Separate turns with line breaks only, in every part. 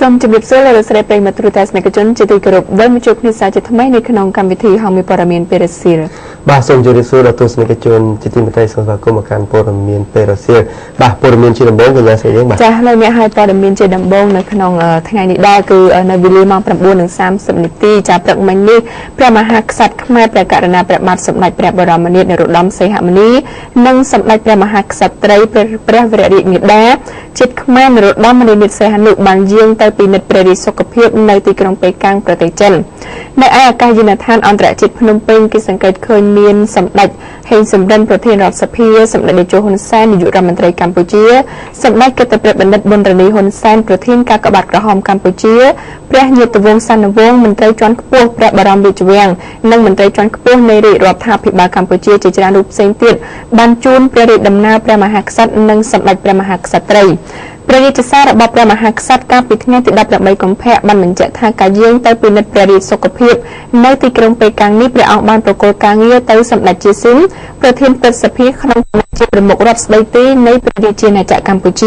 សូមជម្រាបសួរលោកស្រីប្រិយមិត្តទូទាំងស្នេហ៍ជនជាទីគោរពវិលមកជួបគ្នាសាជាថ្មីនៅក្នុងកម្មវិធីហៅមានព័ត៌មានពេលរសៀលប
ាទសូមជម្រាបសួរដល់ទស្សនិកជនជាទីមេត្រីសូមស្វាគមន៍មកកាន់ព័ត៌មានពេលរសៀលបាទព័ត៌មានជាដំបូងកញ្ញាស្រីយើងបាទច
ាស់លោកអ្នកឲ្យព័ត៌មានជាដំបូងនៅក្នុងថ្ងៃនេះដែរគឺនៅវេលាម៉ោង 9:30 នាទីចាព្រឹកមិញនេះព្រះមហាក្សត្រខ្មែរព្រះករុណាព្រះបាទសម្ដេចព្រះបរមនាថនរោត្តមសីហមុនីនិងសម្ដេចព្រះមហាក្សត្រីព្រះវររាជមាតាជាតិខ្មែរនរោត្តមមុនីសីហនុបានយាងទៅពិនិត្យព្រះរាជសុខភាពនៅទីក្រុងប៉េកាំងប្រទេសចិននៅឯអាកាសយានដ្ឋានអន្តរជាតិភ្នំពេញគេសង្កេតឃើញមានសម្ដេចហេងសំរិនប្រធានរដ្ឋសភាសម្ដេចតេជោហ៊ុនសែននាយករដ្ឋមន្ត្រីកម្ពុជាសម្ដេចកិត្តិព្រះបណ្ឌិតប៊ុនរនីហ៊ុនសែនប្រធានកាកបាទក្រហមកម្ពុជាព្រះញាតិវង្សសន្និវង្សមន្ត្រីជាន់ខ្ពស់ព្រះបរមរាជវាំងនិងមន្ត្រីជាន់ខ្ពស់នៃរាជរដ្ឋាភិបាលកម្ពុជាជាច្រើនរូបផ្សេងទៀតបានជួនព្រះរាជដំណើរព្រះមហាក្សត្រនិងសម្ដេចព្រះមហាក្សត្រីព្រះរាជសាររបស់ព្រះមហាក្សត្រកាលពីថ្ងៃទី18កុម្ភៈបានបញ្ជាក់ថាការយាងទៅពិនិត្យព្រះរាជសុខភាពនៅទីក្រុងប៉េកាំងនេះព្រះអង្គបានប្រគល់ការងារទៅសម្ដេចជាស៊ីនប្រធានព្រឹទ្ធសភាក្នុងឋានៈជាប្រមុខរដ្ឋស្ដីទីនៃព្រះរាជាណាចក្រកម្ពុជា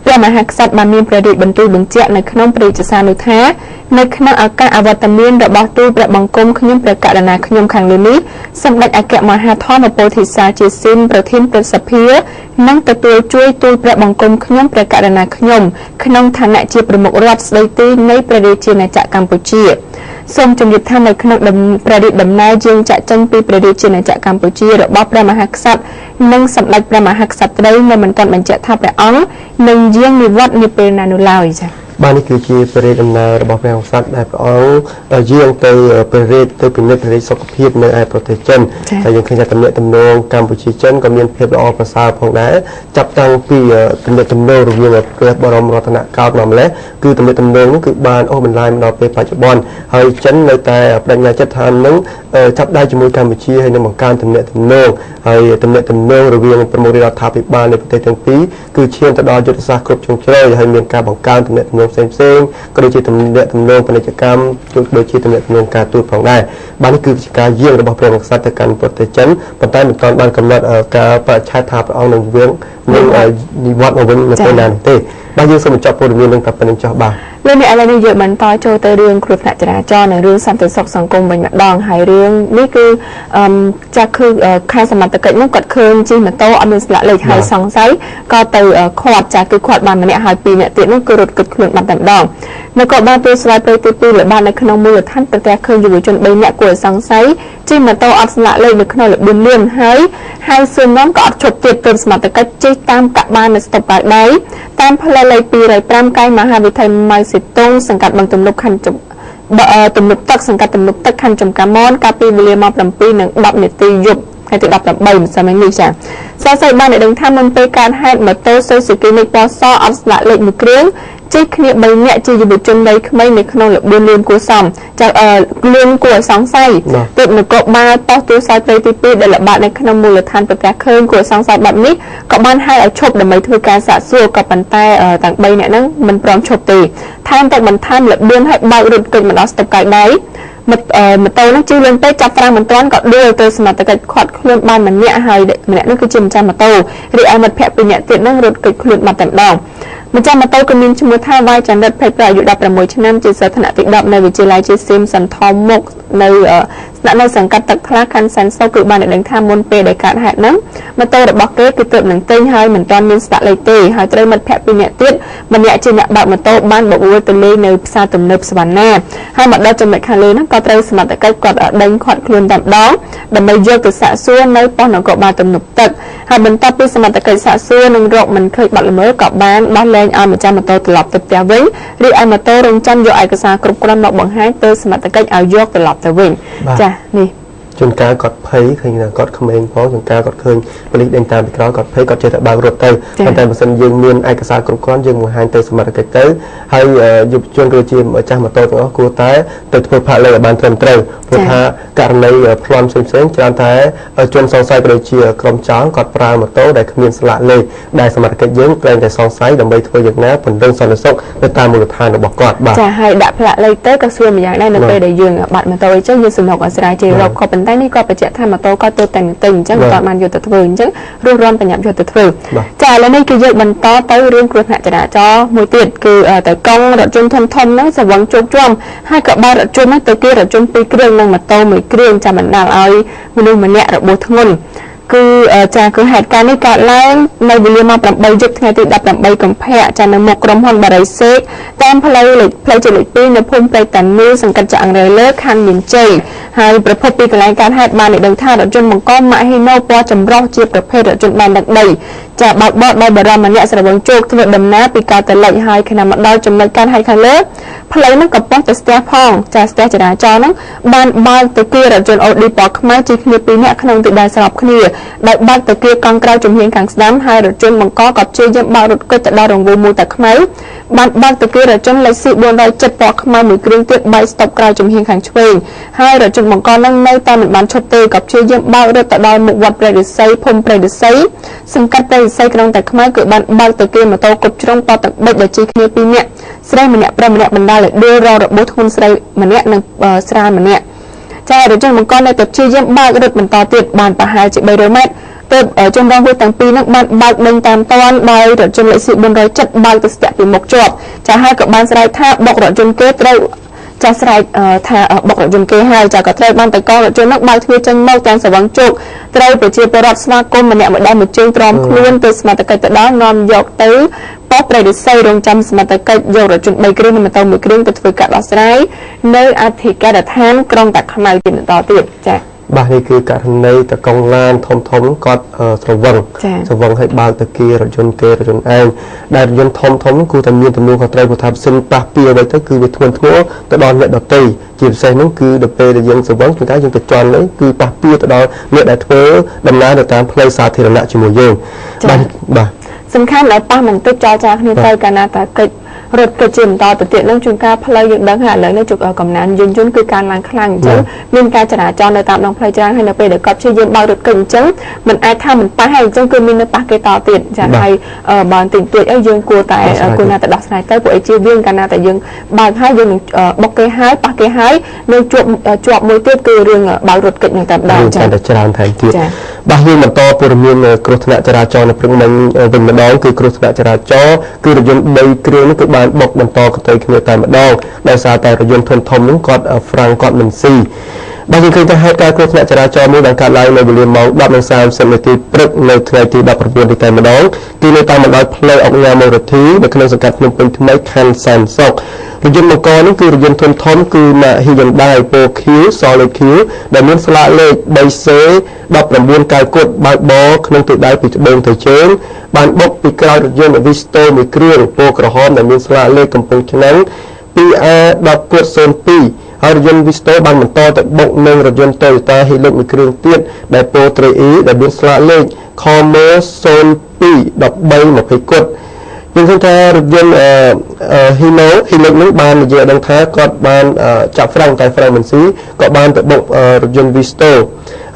ព្រះមហាក្សត្របានមានព្រះរាជបន្ទូលបញ្ជាក់នៅក្នុងព្រះរាជសារនោះថានៅក្នុងឱកាសអវត្តមានរបស់ទូលព្រះបង្គំខ្ញុំព្រះករុណាខ្ញុំខាងលើនេះសម្ដេចអគ្គមហាធម្មពោធិសាជាស៊ីនប្រធានព្រឹទ្ធសភានិងទទួលជួយទូលព្រះបង្គំខ្ញុំព្រះករុណាខ្ញុំក្នុងឋានៈជាប្រមុខរដ្ឋស្ដីទីនៃព្រះរាជាណាចក្រកម្ពុជាសូមជម្រាបថានៅក្នុងព្រះរាជដំណើរយាងចាក់ចេញពីព្រះរាជាណាចក្រកម្ពុជារបស់ព្រះមហាក្សត្រនិងសម្ដេចព្រះមហាក្សត្រីនៅមិនទាន់បញ្ជាក់ថាព្រះអង្គនឹងយាងនិវត្តន៍នាពេលណានោះឡើយចា៎
បាទនេះគឺជាព្រះរាជដំណើររបស់ព្រះអង្គដែលព្រះអង្គយាងទៅព្រះរាជទៅពិនិត្យព្រះរាជសុខភាពនៅឯប្រទេសចិនហើយយើងឃើញថាទំនាក់ទំនងកម្ពុជាចិនក៏មានភាពល្អប្រសើរផងដែរចាប់តាំងពីទំនាក់ទំនងរវាងព្រះបរមរតនកោដ្ឋមកម្លេះគឺទំនាក់ទំនងនោះគឺបានអូសបន្លាយមកដល់ពេលបច្ចុប្បន្នហើយចិននៅតែបដិញ្ញាចិត្តថានឹងចាប់ដៃជាមួយកម្ពុជាហើយនឹងបង្កើនទំនាក់ទំនងហើយទំនាក់ទំនងរវាងប្រមុខរដ្ឋាភិបាលនៃប្រទេសទាំងពីរគឺឈានទៅដល់យុទ្ធសាស្ត្រគ្រប់ជ្រុងជ្រោយហើយមានការបង្កើនទំនាក់ទំនងផ្សេងក៏ដូចជាទំនាក់ទំនងពាណិជ្ជកម្មដូចជាទំនាក់ទំនងការទូតផងដែរបាទនេះគឺជាការយាងរបស់ព្រះមហាក្សត្រទៅកាន់ប្រទេសចិនប៉ុន្តែមិនទាន់បានកំណត់ការបរិច្ឆេទថាព្រះអង្គនឹងវិលនឹងនិវត្តន៍មកវិញនៅពេលណានោះទេបាទយើងសូមបញ្ចប់ព័ត៌មាននឹងតែប៉ុណ្្នឹងចុះបាទល
ោកអ្នកឥឡូវនេះយើងបន្តចូលទៅរឿងគ្រោះថ្នាក់ចរាចរណ៍និងរឿងសន្តិសុខសង្គមវិញម្ដងហើយរឿងនេះគឺចាក់គឺខាងសមត្ថកិច្ចនោះគាត់ឃើញជិះម៉ូតូអត់មានស្លាកលេខហើយសង្ស័យក៏ទៅខាត់ចាគឺខាត់បានម្នាក់ហើយពីរនាក់ទៀតនោះគឺរត់គិតខ្លួនបាត់តែម្ដងនៅក៏បានពេលស្លាយព្រៃទី2ល្បាតនៅក្នុងមូលដ្ឋានប្រទះឃើញយុវជន3នាក់គួរសង្ស័យជិះម៉ូតូអត់ស្លាកលេខនៅក្នុងល្បឿនលឿនហើយសួរនាំក៏អត់ឈប់ទៀតទើបសមត្ថកិច្ចជិះតាមកាក់បាននៅស្តុបកៅដៃតាមផ្លូវលេខ205កែងមហាវិថីម៉ៅសេតុងសង្កាត់បឹងទំនប់ខណ្ឌទំនប់ទឹកសង្កាត់ទំនប់ទឹកខណ្ឌចំការមនកាលពីវេលាម៉ោង 7:10 នាទីយប់ថ្ងៃទី18ម្សិលមិញនេះចាសរសេរបានឲ្យដឹងថាមុនពេលកើតហេតុម៉ូតូស៊ូស៊ូគីនិចពណ៌សអត់ស្លាកលេខមួយគ្រឿងជិះគ្នា3នាក់ជាយុវជនវ័យក្មេងនៅក្នុងល្បឿនលឿនគួរសមចាលឿនគួរសង្ស័យទើបនគរបាលប៉ុស្តិ៍ទូរស័ព្ទព្រៃទី2ដែលល្បាតនៅក្នុងមូលដ្ឋានប្រទះឃើញគួរសង្ស័យបែបនេះក៏បានហៅឲ្យឈប់ដើម្បីធ្វើការសាកសួរក៏ប៉ុន្តែទាំង3នាក់ហ្នឹងមិនព្រមឈប់ទេថែមទាំងបន្ថែមល្បឿនឲ្យបើករត់គេចមកដល់ស្តុបកៅដៃម៉ូតូនោះជិះលឿនពេកចាប់ត្រាំមិនទាន់ក៏ដួលទៅសមត្ថកិច្ចខាត់ខ្លួនបានម្នាក់ហើយម្នាក់នោះគឺជាម្ចាស់ម៉ូតូរីឯមិត្តភ័ក្តិ2នាក់ទៀតហ្នឹងរត់គេចខ្លួនបាត់តែម្ដងម្ចាស់ម៉ូតូក៏មានឈ្មោះថាវាយចន្ទរិទ្ធភ័យប្រាអាយុ16ឆ្នាំជាសិស្សថ្នាក់ទី10នៅវិទ្យាល័យជាស៊ីមសន្ធមមុខនៅស្នាក់នៅសង្កាត់ទឹកថ្លាខណ្ឌសែនសុខគឺបានដឹងថាមុនពេលដែលកើតហេតុហ្នឹងម៉ូតូរបស់គេគឺទើបនឹងទិញហើយមិនទាន់មានស្លាកលេខទេហើយត្រូវមិត្តភ័ក្តិ2នាក់ទៀតម្នាក់ជាអ្នកបើកម៉ូតូបានបបួលទៅលេងនៅផ្សារទំនើបសវណ្ណាហើយមកដល់ចំណុចខាងលើហ្នឹងក៏ត្រូវសមត្ថកិច្ចគាត់ដេញខាត់ខ្លួនតែម្ដងដើម្បីយកទៅសាកសួរនៅប៉ុស្តិ៍នគរបាលទំនើបទឹកហើយបន្ទាប់ពីសមត្ថកិច្ចសាកសួរនឹងរកមិនឃើញបាត់ល្មើសក៏បានដោះលែងឲ្យម្ចាស់ម៉ូតូត្រឡប់ទៅផ្ទះវិញរីឯម៉ូតូរងចាំយកឯកសារគ្រប់គ្រាន់មកបង្ហាញទៅសមត្ថកិច្ចឲ្យយកត្រឡប់ទៅវិញចានេះជ
ួនកាលគាត់ភ័យឃើញថាគាត់ក្មេងផងជួនកាលគាត់ឃើញប៉ូលីសដេញតាមពីក្រោយគាត់ភ័យគាត់ចេះតែបើករត់ទៅប៉ុន្តែបើសិនយើងមានឯកសារគ្រប់គ្រាន់យើងបង្ហាញទៅសមត្ថកិច្ចទៅហើយយុវជនក៏ជាម្ចាស់ម៉ូតូទាំងអស់គួរតែទៅធ្វើផាកលេខឲ្យបានត្រឹមត្រូវព្រោះថាករណីប្លន់ផ្សេងៗច្រើនតែជនសង្ស័យក៏ដូចជាក្រុមចោរគាត់ប្រើម៉ូតូដែលគ្មានស្លាកលេខដែលសមត្ថកិច្ចយើងតែងតែសង្ស័យដើម្បីធ្វើយ៉ាងណាពង្រឹងសន្តិសុខទៅតាមមូលដ្ឋានរបស់គាត់ប
ាទចាហើយដាក់ផ្លាកលេខទៅក៏ស្រួលម្យ៉ាងដែរនៅពេលដែលយើងបាត់ម៉ូតូអីចឹងយើងសំណុកអាស្រ័យជារកខុស តែនេះក៏បញ្ជាក់ថាម៉ូតូក៏ទៅតែនឹងទៅអញ្ចឹងក៏បានយកទៅធ្វើអញ្ចឹងរស់រាន់បញ្ញាប់យកទៅធ្វើចាឥឡូវនេះគឺយើងបន្តទៅរឿងគ្រោះថ្នាក់ចរាចរណ៍មួយទៀតគឺទៅកង់រថយន្តធំហ្នឹងសង្វឹងជោគជាំហើយក៏បើរថយន្តហ្នឹងទៅគេរថយន្ត2គ្រឿងនិងម៉ូតូ1គ្រឿងចាំបណ្ដាលឲ្យមនុស្សម្នាក់របួសធ្ងន់គឺចាគឺហេតុការណ៍នេះកើតឡើងនៅវេលាម៉ោង 8 យប់ថ្ងៃទី 18 កុម្ភៈចានៅមុខក្រុមហ៊ុនបារីសេកតាមផ្លូវជាតិលេខ 2 នៅភូមិព្រៃតានីសង្កាត់ចាក់អង្រែលើខណ្ឌមានជ័យហើយប្រភពពីកន្លែងកើតហេតុបានដឹងថារថយន្តបង្កម៉ាកហ៊ីណូពណ៌ចម្រុះជាប្រភេទរថយន្តបានដឹកដីចាបើកបរដោយបារម្ភម្នាក់ស្រវឹងជោគធ្វើដំណើរពីកោតទៅលិចហើយខណៈមកដល់ចំណុចកើតហេតុខាងលើផ្លូវហ្នឹងក៏ប៉ុន្តែស្ទះផងចាស្ទះចរាចរណ៍ហ្នឹងបានបើកទៅគេរថយន្តអូឌីពណ៌ខ្មៅជិះគ្នា2នាក់ក្នុងទិសដៅស្របគ្នាដោយបើកទៅគេកង់ក្រៅជំហានខាងស្ដាំហើយរថយន្តបង្កក៏ព្យាយាមបើករថកិច្ចទៅដល់រង្វង់មូលតាខ្មៅបានបើកទៅគេរថយន្តលេខ 470 ពណ៌ខ្មៅមួយគ្រឿងទៀតបែកស្តុបក្រៅជំហានខាងឆ្វេងហើយរថយន្តបង្កហ្នឹងនៅតែមិនបានឈប់ទេក៏ព្យាយាមបើករត់ទៅដល់មុខវត្តព្រៃឫស្សីភូមិព្រៃឫស្សីសង្កាត់ព្រៃឫស្សីក្នុងតាខ្មៅគឺបានបើកទៅគេម៉ូតូគប់ជ្រុងតតទឹកបិចដែលជិះគ្នា2នាក់ស្រីម្នាក់ប្រុសម្នាក់បណ្ដាលឲ្យដួលរងរបួសធ្ងន់ស្រីម្នាក់និងស្រាលម្នាក់ចារថយន្តបង្កនៅតែព្យាយាមបើករត់បន្តទៀតបានប្រហែលជា300 ម៉ែត្រទើបជនរងគ្រោះទាំងពីរនោះបានបើកដេញតាមតាន់ដោយរថយន្តលេខ 470 បើកទៅស្ទាក់ពីមុខជាប់ចាហើយក៏បានស្រែកថាបុករថយន្តគេត្រូវចាស្រែកថាបុករថយន្តគេហើយចាក៏ត្រូវបានតកងរថយន្តនោះបើកទ្វារចេញមកទាំងសវឹងជោគត្រូវប្រជាពលរដ្ឋស្វាគមន៍ម្នាក់មួយដែរមួយជើងទ្រាំខ្លួនទៅសមត្ថកិច្ចទៅដល់នាំយកទៅប៉ុស្តិ៍ព្រៃឫស្សីរងចាំសមត្ថកិច្ចយករថយន្ត3គ្រឿងនិងម៉ូតូ1គ្រឿងទៅធ្វើការដោះស្រាយនៅអធិការដ្ឋានក្រុងតាខ្មៅជាបន្តទៀតចា
បាទនេះគឺករណីតកង់ឡានធំគាត់ស្រវឹងឲ្យបើកទៅគេរថយន្តគេរថយន្តឯងដែលរថយន្តធំគួរតែមានទំនួលខុសត្រូវព្រោះថាផ្សិនប៉ះពីអ្វីទៅគឺវាធ្ងន់ធ្ងរទៅដល់អ្នកដទៃជាពិសេសនោះគឺដល់ពេលដែលយើងស្រវឹងគឺថាយើងទៅជន់នេះគឺប៉ះពីទៅដល់អ្នកដែលធ្វើដំណើរទៅតាមផ្លូវសាធារណៈជាមួយយើងបាទ
សំខាន់ឲ្យប៉ះមិនតិចចរចាគ្នាទៅកាលណាតាកិច្ចរត់ទៅជាបន្តទៅទៀតនឹងជួនកាលផ្លូវយើងដឹងហើយឥឡូវនេះជុកកំណានយន្តគឺការឡើងខ្លាំងអញ្ចឹងមានការចរាចរណ៍នៅតាមដងផ្លូវច្រើនហើយនៅពេលដែលគាត់ព្យាយាមបើករថកិច្ចអញ្ចឹងមិនអាចថាមិនប៉ះហើយអញ្ចឹងគឺមាននៅប៉ះគេតទៀតចាហើយបើបន្តិចតួចអីយើងគួរណាទៅដោះស្រាយទៅពួកឯជាវិញកាលណាតែយើងបើកហើយយើងនឹងបុកគេហើយប៉ះគេហើយនឹងជាប់មួយទៀតគឺរឿងបើករថកិច្ចនឹងតែម្ដង
ចាតែច្រើនថែមទៀតបាទយើងបន្តព័ត៌មានគ្រោះថ្នាក់ចរាចរណ៍នៅព្រឹកមិញវិញម្ដងគឺគ្រោះថ្នាក់ចរាចរណ៍គឺរថយន្ត3គ្រឿងនេះគឺបានបុកបន្តកន្ទុយគ្នាតែម្ដងដោយសារតែរថយន្តធំនោះគាត់ហ្វ្រាំងគាត់មិនស៊ីបាទយើងឃើញថាហេតុការណ៍គ្រោះថ្នាក់ចរាចរណ៍មួយបានកើតឡើងនៅវេលាម៉ោង 10:30 នាទីព្រឹកនៅថ្ងៃទី 19 នេះតែម្ដងគឺនៅតាមបណ្ដោយផ្លូវអង្គញាមរទ្ធីនៅក្នុងសង្កាត់ភ្នំពេញថ្មីខណ្ឌសែនសុខរថយន្តបង្កនេះគឺរថយន្តធំគឺម៉ាក Hyundai Polo Solid Q ដែលមានស្លាកលេខ 3C 19 កៅគត់បើកបរក្នុងទិសដៅពីត្បូងទៅជើងបានបុកពីក្រោយរថយន្ត Visto មួយគ្រឿងពណ៌ក្រហមដែលមានស្លាកលេខកំពង់ឆ្នាំង 2A10.02 ហើយរថយន្ត Visto បានបន្តទៅបុកនឹងរថយន្ត Toyota Hilux មួយគ្រឿងទៀតដែលពណ៌ 3E ដែលមានស្លាកលេខ Commer 021320 គត់យើងឃើញថារថយន្តHilux នឹងបាននិយាយដឹងថាគាត់បានចាប់ហ្វ្រាំងតែហ្វ្រាំងមិនស៊ីក៏បានទៅបុករថយន្ត Visto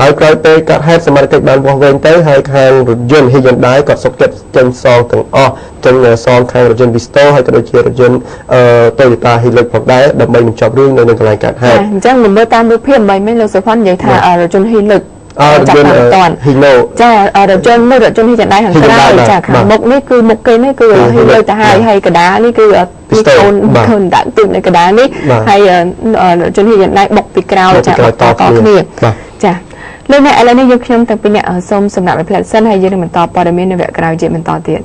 ហើយក្រោយពេលកាត់ហេតុសមត្ថកិច្ចបានវាស់វែងទៅហើយខាងរថយន្ត Hyundai ក៏សុខចិត្តចេញសងទាំងអស់ចេញសងខាងរថយន្ត Visto ហើយក៏ដូចជារថយន្ត Toyota Hilux ផងដែរដើម្បីបញ្ចប់រឿងនៅនឹងកន្លែងកាត់ហេតុ
អញ្ចឹងមើលតាមរូបភាពមិនមែនលោកសុផាន់និយាយថារថយន្ត Hilux
រថយន្ត Hino
ចារថយន្តមួយរថយន្ត Hyundai ខាងក្រៅចាខាងមុខនេះគឺមុខគេនេះគឺ Hilux ទៅហើយកដានេះគឺកូនដាក់ទូនៅកដានេះហើយរថយន្ត Hyundai បុកពីក្រៅចាតគ្នាចាលោកអ្នកឥឡូវនេះយើងខ្ញុំតាំងពីអ្នកសូមសម្រាប់ឲ្យផ្លែសិនហើយយើងនឹងបន្តព័ត៌មាននៅវគ្គក្រោយជាបន្តទៀត